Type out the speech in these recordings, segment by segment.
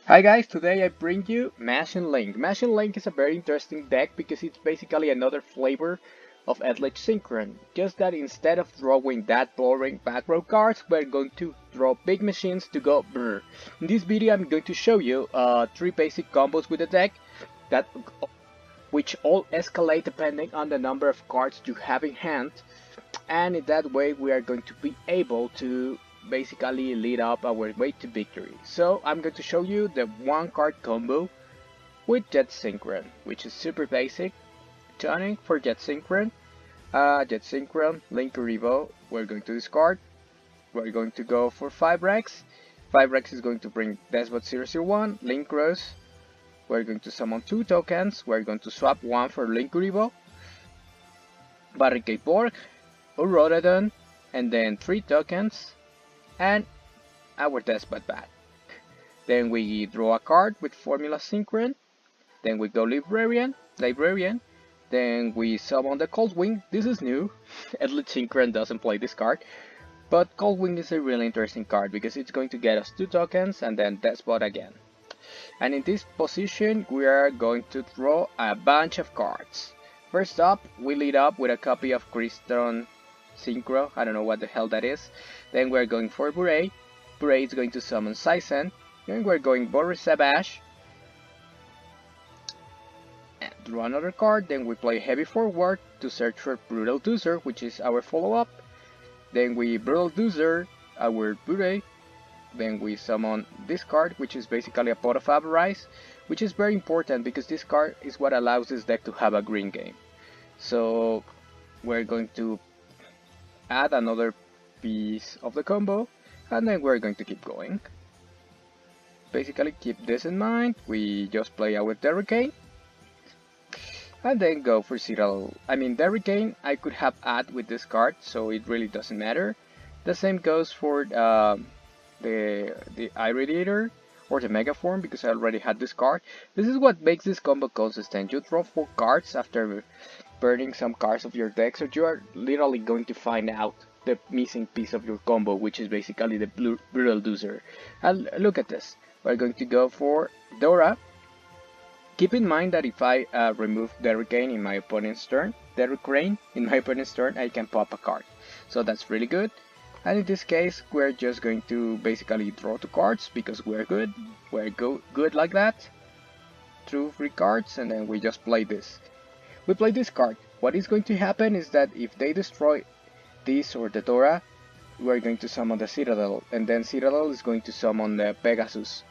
Hi guys, today I bring you Machine Link. Machine Link is a very interesting deck because it's basically another flavor of Edge Synchron. Just that instead of drawing that boring back row cards, we're going to draw big machines to go brr. In this video I'm going to show you three basic combos with the deck that which all escalate depending on the number of cards you have in hand, and in that way we are going to be able to basically lead up our way to victory. So I'm going to show you the one card combo with Jet Synchron, which is super basic. Tuning for Jet Synchron. Jet Synchron, Link Revo, we're going to discard. We're going to go for 5 Rex. 5 Rex is going to bring Despot 001, Link Rose. We're going to summon 2 tokens. We're going to swap 1 for Link Revo, Barricade Borg, Urododon, and then 3 tokens, and our Despot back. Then we draw a card with Formula Synchron. Then we go Librarian. Then we summon the Cold Wing. This is new. Elite Synchron doesn't play this card. But Cold Wing is a really interesting card because it's going to get us 2 tokens and then Despot again. And in this position we are going to draw a bunch of cards. First up, we lead up with a copy of Crystal Synchro, I don't know what the hell that is. Then we're going for Bure. Bure is going to summon Saisen. Then we're going Boris Sabash. And draw another card. Then we play Heavy Forward to search for Brutal Doozer, which is our follow-up. Then we Brutal Doozer our Bure. Then we summon this card, which is basically a Pot of Avarice, which is very important because this card is what allows this deck to have a green game. So we're going to add another piece of the combo, and then we're going to keep going. Basically keep this in mind, we just play our Derricane, and then go for Citadel. I mean, Derricane I could have add with this card, so it really doesn't matter. The same goes for the Irradiator or the Mega Form, because I already had this card. This is what makes this combo consistent. You draw 4 cards after burning some cards of your deck, so you are literally going to find out the missing piece of your combo, which is basically the Brutal Doozer. And look at this, we're going to go for Dora. Keep in mind that if I remove Derricane in my opponent's turn, I can pop a card, so that's really good. And in this case we're just going to basically draw 2 cards because we're good, good like that. Through 3 cards, and then we just play this. We play this card. What is going to happen is that if they destroy this or the Dora, we're going to summon the Citadel, and then Citadel is going to summon the Pegasus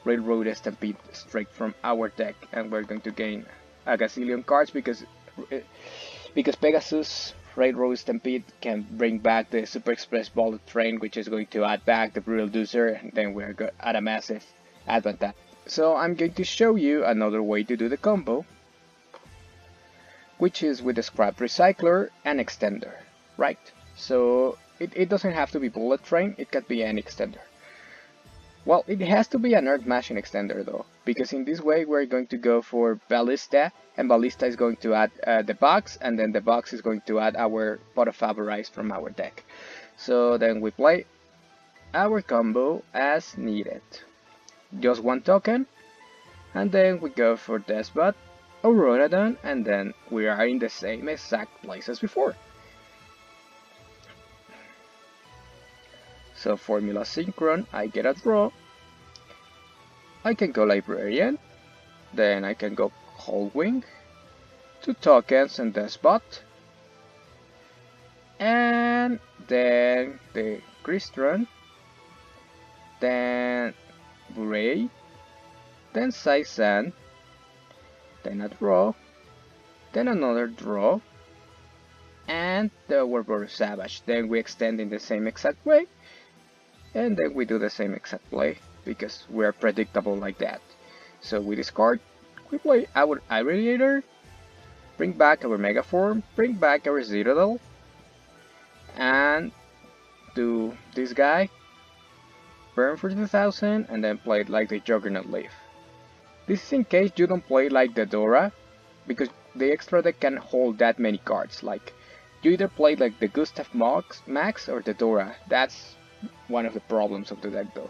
Railroad Stampede straight from our deck, and we're going to gain a gazillion cards because Pegasus Railroad Stampede can bring back the Super Express Bullet Train, which is going to add back the Brutal Doozer, and then we're at a massive advantage. So I'm going to show you another way to do the combo, which is with the Scrap Recycler and Extender, right? So it doesn't have to be Bullet Train, it can be any extender. Well, it has to be an Earth Machine extender though, because in this way we're going to go for Ballista, and Ballista is going to add the box, and then the box is going to add our Pot of Avarice from our deck. So then we play our combo as needed. Just 1 token, and then we go for Despot, Auroradon, and then we are in the same exact place as before. So Formula Synchron, I get a draw. I can go Librarian, then I can go Cold Wing, 2 tokens and Despot, and then the Crystron, then Bure, then Saisen, then a draw, then another draw, and the Warboros Savage. Then we extend in the same exact way, and then we do the same exact play because we are predictable like that. So we discard, we play our Irradiator, bring back our Mega Form, bring back our Citadel, and do this guy, burn for 2000, and then play it like the Juggernaut Leaf. This is in case you don't play like the Dora, because the extra deck can hold that many cards. Like, you either play like the Gustav Max or the Dora. That's one of the problems of the deck though.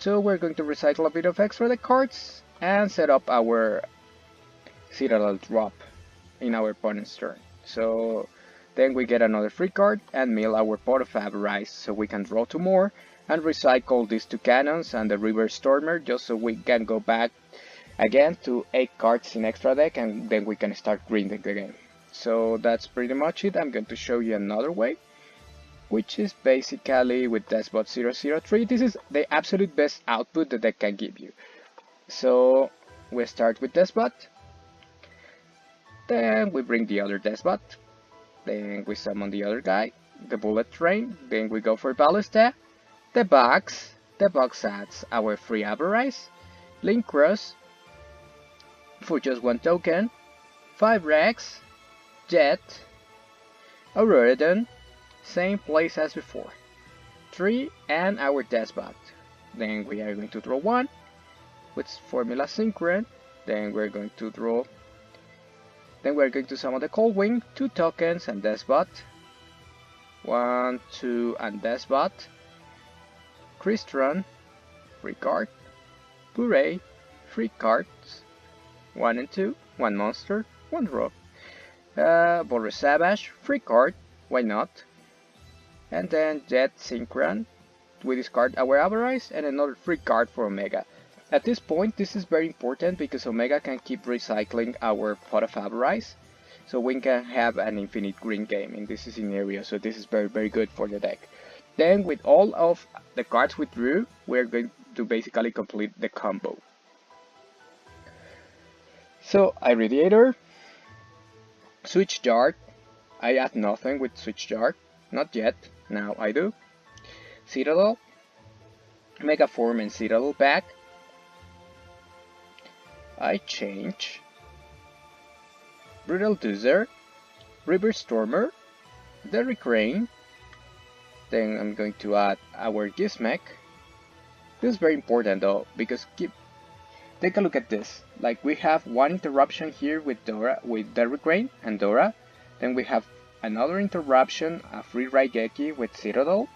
So we're going to recycle a bit of extra deck cards and set up our citadel drop in our opponent's turn. So then we get another free card and mill our pot of avarice so we can draw 2 more and recycle these 2 cannons and the river stormer just so we can go back again to 8 cards in extra deck and then we can start grinding the game. So that's pretty much it. I'm going to show you another way, which is basically with Despot 003. This is the absolute best output the deck can give you. So we start with Despot, then we bring the other Despot, then we summon the other guy, the bullet train, then we go for Ballista, the box adds our free avarice, link cross for just 1 token, 5 Rex, Jet, Auroradon, same place as before, 3 and our Despot. Then we are going to draw 1 with formula Synchrony, then we're going to draw, then we're going to summon the Cold Wing, 2 tokens and Despot, 1, 2 and Despot, Crystron, free card, Puree, free cards, 1 and 2, 1 monster, 1 draw, Boris Savage, free card, why not, and then Jet Synchrony, we discard our avarice and another free card for Omega. At this point this is very important because Omega can keep recycling our pot of avarice, so we can have an infinite green game in this scenario, so this is very good for the deck. Then with all of the cards we drew, we're going to basically complete the combo. So Irradiator, Switch Jar, I add nothing with Switch Jar, not yet, now I do. Citadel, Mega Form and Citadel back. I change Brutal Doozer, River Stormer, the Recursion, then I'm going to add our Gizmek. This is very important though, because take a look at this. Like we have 1 interruption here with Dora, with the Recursion and Dora, then we have another interruption, a free Raigeki with Citadel,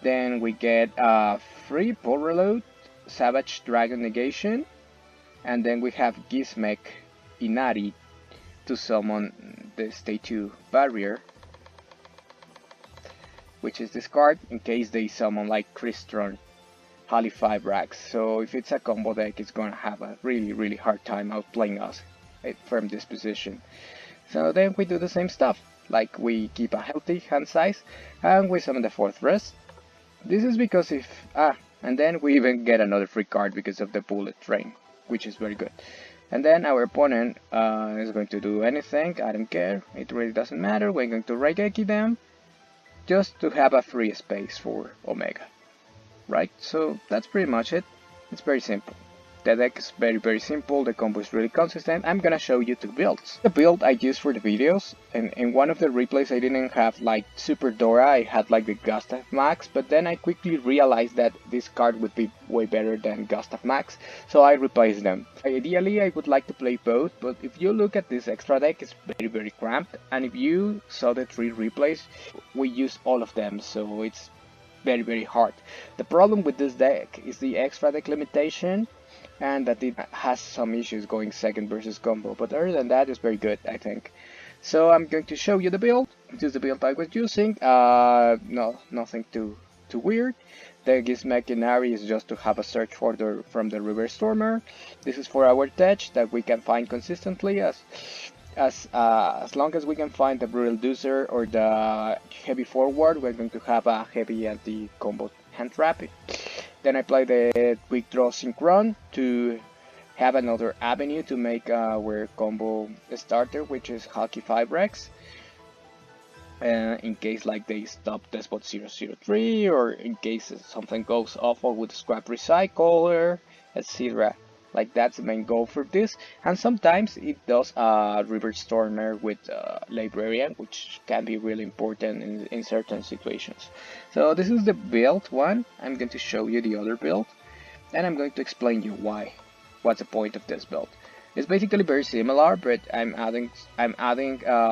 then we get a free Bull Reload, Savage Dragon Negation, and then we have Gizmek Inari to summon the stage 2 barrier, which is this card in case they summon like Crystron, Holly 5 Rax. So if it's a combo deck, it's gonna have a really hard time outplaying us from this position. So then we do the same stuff, like we keep a healthy hand size and we summon the 4th rest. This is because and then we even get another free card because of the bullet train, which is very good. And then our opponent is going to do anything, I don't care, it really doesn't matter, we're going to Raigeki them, just to have a free space for Omega, right? So that's pretty much it, it's very simple. The deck is very simple, the combo is really consistent. I'm gonna show you 2 builds. The build I used for the videos, and in one of the replays I didn't have like Super Dora, I had like the Gustav Max, but then I quickly realized that this card would be way better than Gustav Max, so I replaced them. Ideally I would like to play both, but if you look at this extra deck, it's very cramped, and if you saw the 3 replays, we used all of them, so it's very hard. The problem with this deck is the extra deck limitation, and that it has some issues going second versus combo, but other than that it's very good, I think. So I'm going to show you the build. This is the build I was using. No, nothing too weird. The Gizmek Inari is just to have a search order from the River Stormer. This is for our tech that we can find consistently, as long as we can find the Brutal Doozer or the Heavy Forward, we're going to have a heavy anti-combo hand trap. Then I play the Quick Draw Synchrony to have another avenue to make our combo starter, which is Hockey 5 Rex. In case like they stop Despot 003, or in case something goes awful with Scrap Recycler, etc. Like that's the main goal for this, and sometimes it does River Stormer with Librarian, which can be really important in certain situations. So this is the build one. I'm going to show you the other build, and I'm going to explain you why. What's the point of this build? It's basically very similar, but I'm adding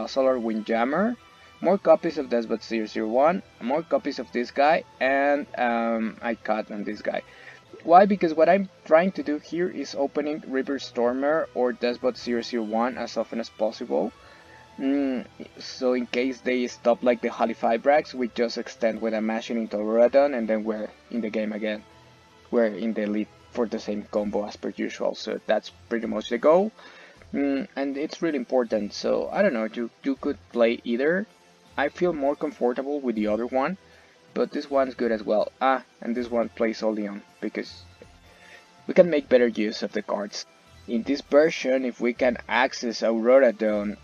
Solar Windjammer, more copies of Despot 001, more copies of this guy, and I cut on this guy. Why? Because what I'm trying to do here is opening River Stormer or Despot 001 as often as possible. So in case they stop like the Holy Fibrax, we just extend with a Machine into Rodon and then we're in the game again. We're in the lead for the same combo as per usual, so that's pretty much the goal. And it's really important, so I don't know, you could play either. I feel more comfortable with the other one, but this one's good as well. And this one plays Oleon, because we can make better use of the cards. In this version, if we can access Aurora Dawn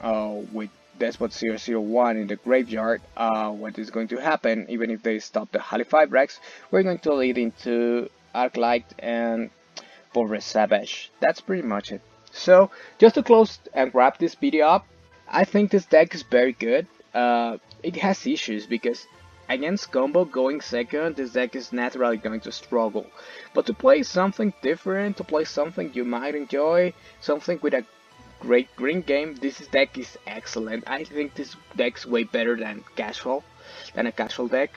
with Despot 001 in the graveyard, what is going to happen, even if they stop the Halifabrax, we're going to lead into Arclight and Pulver Savage. That's pretty much it. So, just to close and wrap this video up, I think this deck is very good. It has issues because against combo going second, this deck is naturally going to struggle. But to play something different, to play something you might enjoy, something with a great green game, this deck is excellent. I think this deck's way better than a casual deck.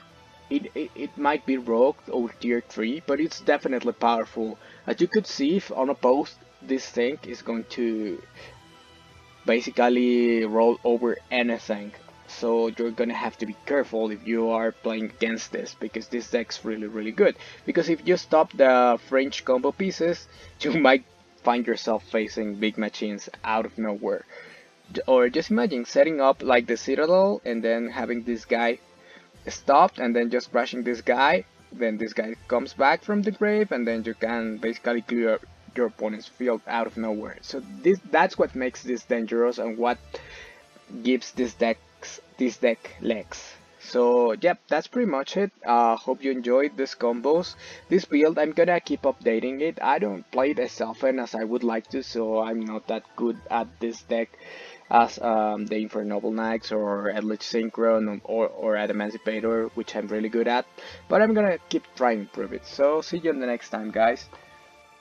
It might be rogue or tier 3, but it's definitely powerful. As you could see, if unopposed, this thing is going to basically roll over anything. So you're gonna have to be careful if you are playing against this, because this deck's really good. Because if you stop the French combo pieces, you might find yourself facing big machines out of nowhere. Or just imagine setting up like the Citadel and then having this guy stopped and then just crushing this guy. Then this guy comes back from the grave and then you can basically clear your opponent's field out of nowhere. So that's what makes this dangerous and what gives this deck legs. So yep, that's pretty much it. Hope you enjoyed these combos. This build, I'm gonna keep updating it. I don't play it as often as I would like to, so I'm not that good at this deck as the Infernoble Knights or Eldritch Synchron or at Emancipator, which I'm really good at. But I'm gonna keep trying to improve it. So see you in the next time, guys.